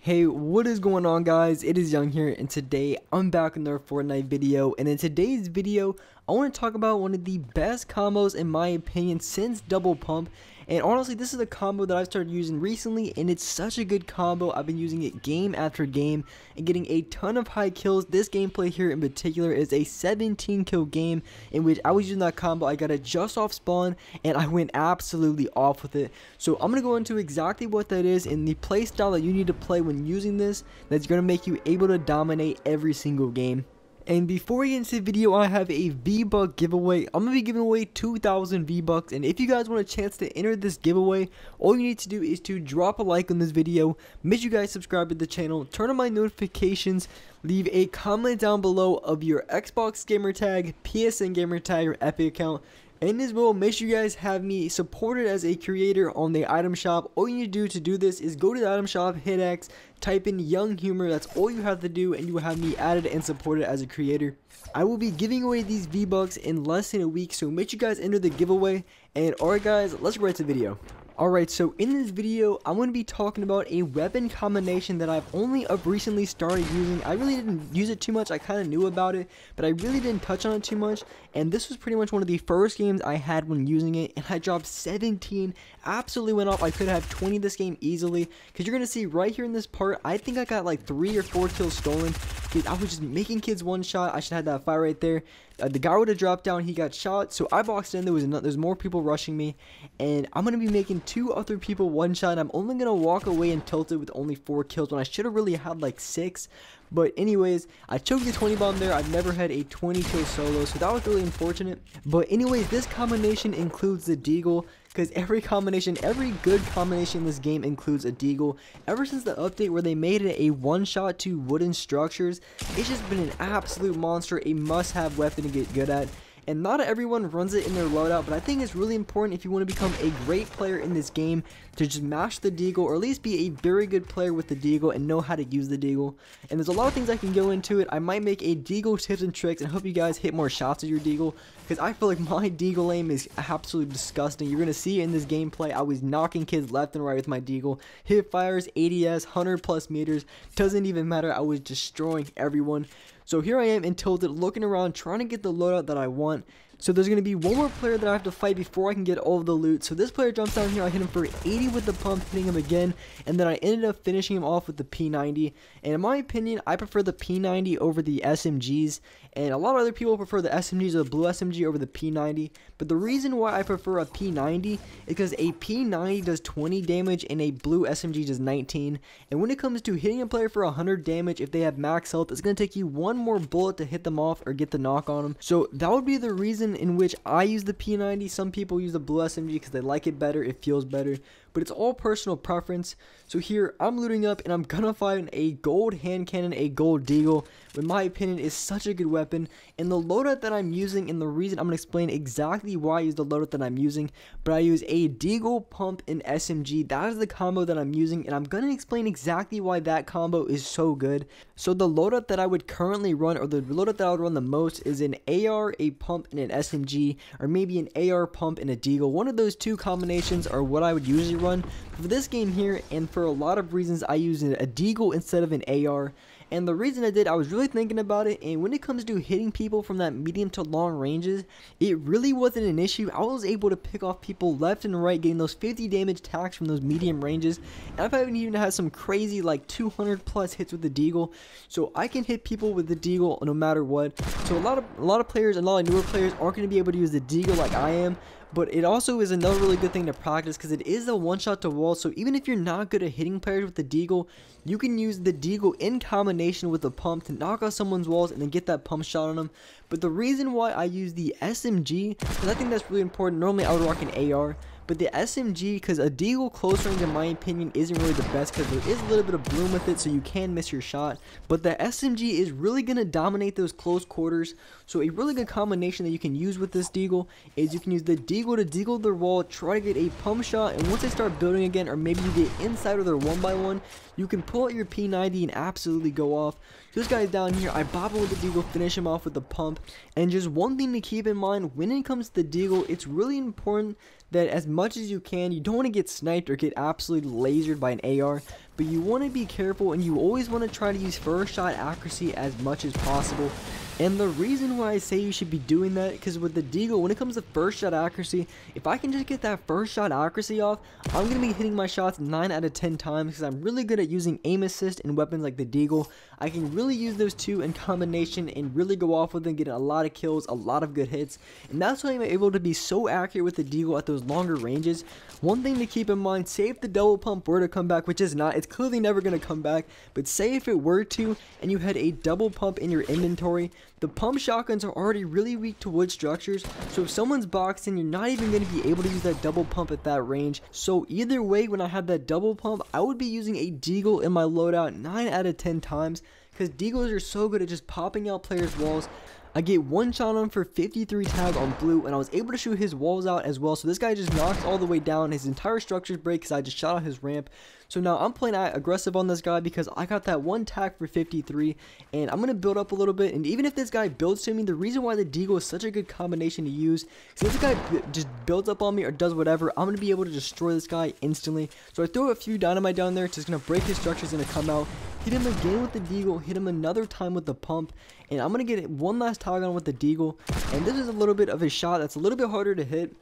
Hey, what is going on, guys? It is Young here, and today I'm back in another Fortnite video. And in today's video, I want to talk about one of the best combos in my opinion since double pump. And honestly, this is a combo that I've started using recently, and it's such a good combo. I've been using it game after game and getting a ton of high kills. This gameplay here in particular is a 17 kill game in which I was using that combo. I got it just off spawn and I went absolutely off with it. So I'm going to go into exactly what that is and the play style that you need to play when using this that's going to make you able to dominate every single game. And before we get into the video, I have a V-Buck giveaway. I'm going to be giving away 2,000 V-Bucks, and if you guys want a chance to enter this giveaway, all you need to do is to drop a like on this video, make sure you guys subscribe to the channel, turn on my notifications, leave a comment down below of your Xbox gamer tag, PSN gamer tag, or Epic account. And as well, make sure you guys have me supported as a creator on the item shop. All you need to do this is go to the item shop, hit X, type in Young Humor. That's all you have to do, and you will have me added and supported as a creator. I will be giving away these V-Bucks in less than a week, so make sure you guys enter the giveaway. And alright guys, let's get right to the video. Alright, so in this video, I'm going to be talking about a weapon combination that I've only recently started using. I really didn't use it too much. I kind of knew about it, but I really didn't touch on it too much. And this was pretty much one of the first games I had when using it, and I dropped 17. Absolutely went off. I could have 20 this game easily, because you're going to see right here in this part, I think I got like 3 or 4 kills stolen, because I was just making kids one shot. I should have had that fire right there. The guy would have dropped down, he got shot, so I boxed in. There's more people rushing me, and I'm going to be making 2 other people one shot. I'm only going to walk away and tilt it with only 4 kills when I should have really had like 6. But anyways, I choked the 20 bomb there. I've never had a 20 kill solo, so that was really unfortunate. But anyways, this combination includes the deagle, because every good combination in this game includes a deagle. Ever since the update where they made it a one-shot to wooden structures, it's just been an absolute monster, a must-have weapon to get good at. And not everyone runs it in their loadout, but I think it's really important if you want to become a great player in this game to just mash the deagle, or at least be a very good player with the deagle and know how to use the deagle. And there's a lot of things I can go into it. I might make a deagle tips and tricks and hope you guys hit more shots with your deagle, because I feel like my deagle aim is absolutely disgusting. You're going to see in this gameplay, I was knocking kids left and right with my deagle. Hip fires, ADS, 100+ meters, doesn't even matter. I was destroying everyone. So here I am in tilted, looking around, trying to get the loadout that I want. So there's going to be one more player that I have to fight before I can get all of the loot. So this player jumps down here. I hit him for 80 with the pump, hitting him again. And then I ended up finishing him off with the P90. And in my opinion, I prefer the P90 over the SMGs. And a lot of other people prefer the SMGs or the blue SMG over the P90. But the reason why I prefer a P90 is because a P90 does 20 damage and a blue SMG does 19. And when it comes to hitting a player for 100 damage, if they have max health, it's going to take you one more bullet to hit them off or get the knock on them. So that would be the reason in which I use the P90. Some people use the blue SMG because they like it better, it feels better, but it's all personal preference. So here I'm looting up and I'm gonna find a gold hand cannon, a gold deagle, in my opinion is such a good weapon. And the loadout that I'm using, and the reason I'm gonna explain exactly why I use the loadout that I'm using, but I use a deagle, pump, and SMG. That is the combo that I'm using, and I'm gonna explain exactly why that combo is so good. So the loadout that I would currently run, or the loadout that I would run the most, is an AR, a pump, and an SMG, or maybe an AR, pump, and a deagle. One of those 2 combinations are what I would usually run. For this game here, and for a lot of reasons, I use a deagle instead of an AR. And the reason I was really thinking about it, and when it comes to hitting people from that medium to long ranges, it really wasn't an issue. I was able to pick off people left and right, getting those 50 damage attacks from those medium ranges. And I've even had some crazy like 200+ hits with the deagle, so I can hit people with the deagle no matter what. So a lot of players, and a lot of newer players, aren't going to be able to use the deagle like I am. But it also is another really good thing to practice, because it is a one-shot to wall. So even if you're not good at hitting players with the deagle, you can use the deagle in combination with the pump to knock out someone's walls and then get that pump shot on them. But the reason why I use the SMG, because I think that's really important. Normally I would rock an AR, but the SMG, because a deagle close range in my opinion isn't really the best, because there is a little bit of bloom with it, so you can miss your shot. But the SMG is really going to dominate those close quarters. So a really good combination that you can use with this deagle is you can use the deagle to deagle their wall, try to get a pump shot, and once they start building again, or maybe you get inside of their 1x1, you can pull out your P90 and absolutely go off. This guy's down here, I bop him with the deagle, finish him off with the pump. And just one thing to keep in mind, when it comes to the deagle, it's really important that as much as you can, you don't want to get sniped or get absolutely lasered by an AR, but you want to be careful and you always want to try to use first shot accuracy as much as possible. And the reason why I say you should be doing that, because with the Deagle, when it comes to first shot accuracy, if I can just get that first shot accuracy off, I'm going to be hitting my shots 9 out of 10 times, because I'm really good at using aim assist in weapons like the Deagle. I can really use those two in combination and really go off with them, getting a lot of kills, a lot of good hits, and that's why I'm able to be so accurate with the Deagle at those longer ranges. One thing to keep in mind, say if the double pump were to come back, which is not, it's clearly never going to come back, but say if it were to, and you had a double pump in your inventory, the pump shotguns are already really weak to wood structures, so if someone's boxed in, you're not even going to be able to use that double pump at that range. So either way, when I had that double pump, I would be using a Deagle in my loadout 9 out of 10 times, because Deagles are so good at just popping out players' walls. I get one shot on him for 53 tag on blue, and I was able to shoot his walls out as well. So this guy just knocks all the way down. His entire structures break because I just shot out his ramp. So now I'm playing aggressive on this guy because I got that one tag for 53, and I'm going to build up a little bit. And even if this guy builds to me, the reason why the Deagle is such a good combination to use is if this guy just builds up on me or does whatever, I'm going to be able to destroy this guy instantly. So I throw a few dynamite down there, it's just going to break his structures, going to come out. Hit him again with the Deagle, hit him another time with the pump, and I'm going to get one last tag on with the Deagle. And this is a little bit of a shot that's a little bit harder to hit.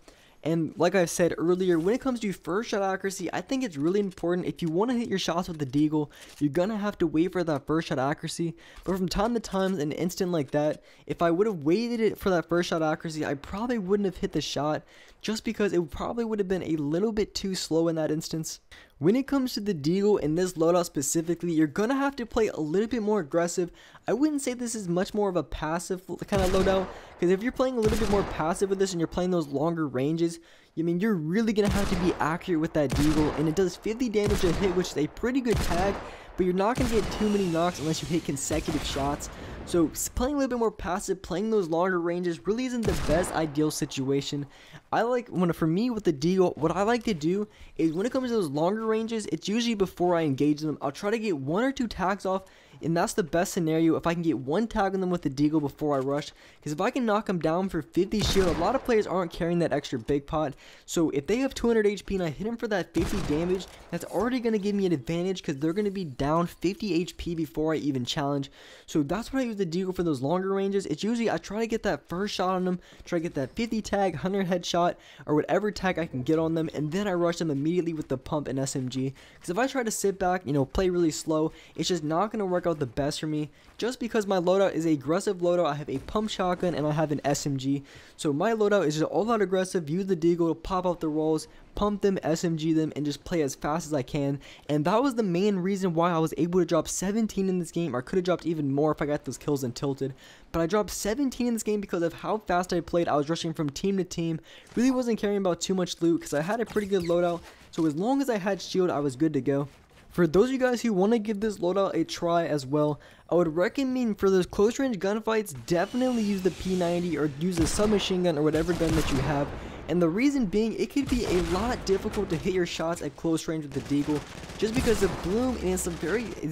And like I said earlier, when it comes to first shot accuracy, I think it's really important. If you want to hit your shots with the Deagle, you're going to have to wait for that first shot accuracy. But from time to time, in an instant like that, if I would have waited it for that first shot accuracy, I probably wouldn't have hit the shot, just because it probably would have been a little bit too slow in that instance. When it comes to the Deagle in this loadout specifically, you're going to have to play a little bit more aggressive. I wouldn't say this is much more of a passive kind of loadout, because if you're playing a little bit more passive with this and you're playing those longer ranges, I mean, you're really going to have to be accurate with that Deagle, and it does 50 damage a hit, which is a pretty good tag, but you're not going to get too many knocks unless you hit consecutive shots. So playing a little bit more passive, playing those longer ranges really isn't the best ideal situation. For me with the Deagle, what I like to do is when it comes to those longer ranges, it's usually before I engage them. I'll try to get 1 or 2 tags off, and that's the best scenario if I can get 1 tag on them with the Deagle before I rush, because if I can knock them down for 50 shield, a lot of players aren't carrying that extra big pot. So if they have 200 HP and I hit them for that 50 damage, that's already going to give me an advantage, because they're going to be down 50 HP before I even challenge. So that's what I use the Deagle for those longer ranges. It's usually I try to get that first shot on them, try to get that 50 tag, 100 headshot, or whatever tag I can get on them, and then I rush them immediately with the pump and SMG. Because if I try to sit back, play really slow, it's just not going to work out the best for me. Just because my loadout is an aggressive loadout, I have a pump shotgun and I have an SMG. So my loadout is just all out aggressive, use the Deagle to pop out the walls, pump them, SMG them, and just play as fast as I can. And that was the main reason why I was able to drop 17 in this game. I could have dropped even more if I got those kills and tilted. But I dropped 17 in this game because of how fast I played. I was rushing from team to team. Really wasn't caring about too much loot because I had a pretty good loadout. So as long as I had shield, I was good to go. For those of you guys who want to give this loadout a try as well, I would recommend for those close range gunfights, definitely use the P90 or use a submachine gun or whatever gun that you have. And the reason being, it could be a lot difficult to hit your shots at close range with the Deagle, just because of bloom, and it's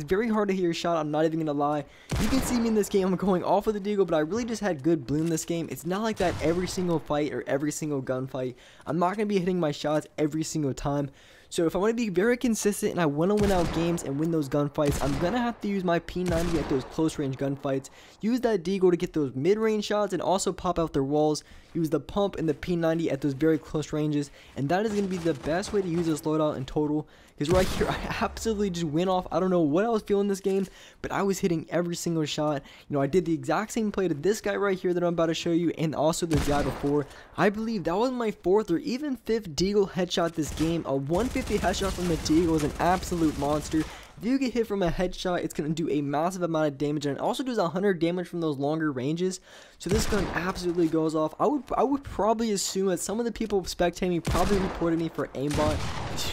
very hard to hit your shot. I'm not even gonna lie. You can see me in this game, I'm going off with the Deagle, but I really just had good bloom this game. It's not like that every single fight or every single gunfight. I'm not gonna be hitting my shots every single time. So if I want to be very consistent and I want to win out games and win those gunfights, I'm going to have to use my P90 at those close range gunfights. Use that Deagle to get those mid-range shots and also pop out their walls. Use the pump and the P90 at those very close ranges. And that is going to be the best way to use this loadout in total. Because right here, I absolutely just went off. I don't know what I was feeling this game, but I was hitting every single shot. I did the exact same play to this guy right here that I'm about to show you, and also the guy before. I believe that was my 4th or even 5th Deagle headshot this game. A 150 headshot from the Deagle is an absolute monster. If you get hit from a headshot, it's going to do a massive amount of damage, and it also does 100 damage from those longer ranges. So this gun absolutely goes off. I would probably assume that some of the people spectating me probably reported me for aimbot.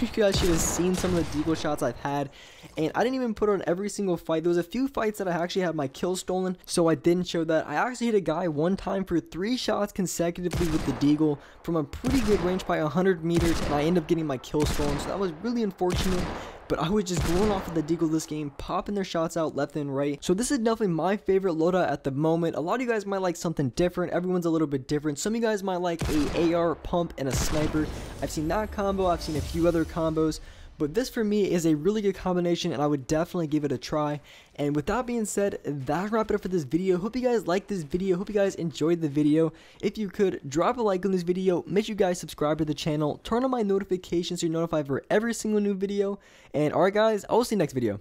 you guys should have seen some of the deagle shots I've had, and I didn't even put on every single fight. There was a few fights that I actually had my kills stolen, so I didn't show that. I actually hit a guy one time for 3 shots consecutively with the deagle from a pretty good range by 100 meters, and I ended up getting my kill stolen, so that was really unfortunate. But I was just going off of the deagle this game, popping their shots out left and right. So this is definitely my favorite loadout at the moment. A lot of you guys might like something different. Everyone's a little bit different. Some of you guys might like a AR pump and a sniper. I've seen that combo. I've seen a few other combos. But this for me is a really good combination, and I would definitely give it a try. And with that being said, that'll wrap it up for this video. Hope you guys liked this video. Hope you guys enjoyed the video. If you could, drop a like on this video. Make sure you guys subscribe to the channel. Turn on my notifications so you're notified for every single new video. And alright guys, I will see you next video.